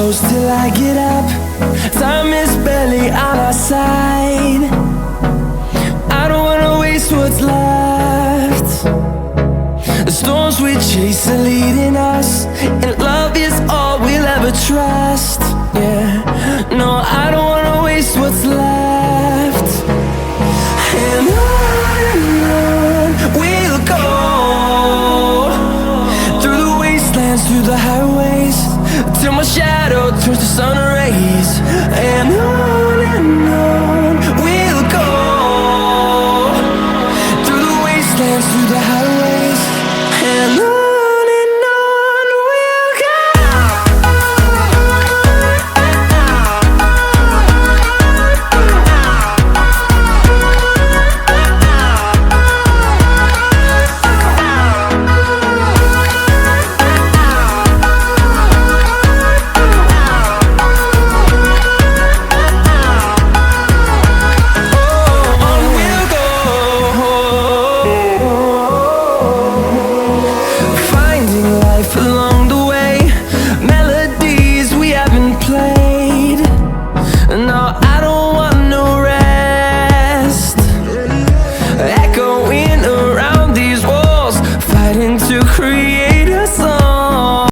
close till I get up. Time is barely on our side. I don't wanna waste what's left. The storms we chase are leading us, and love is all we'll ever trust.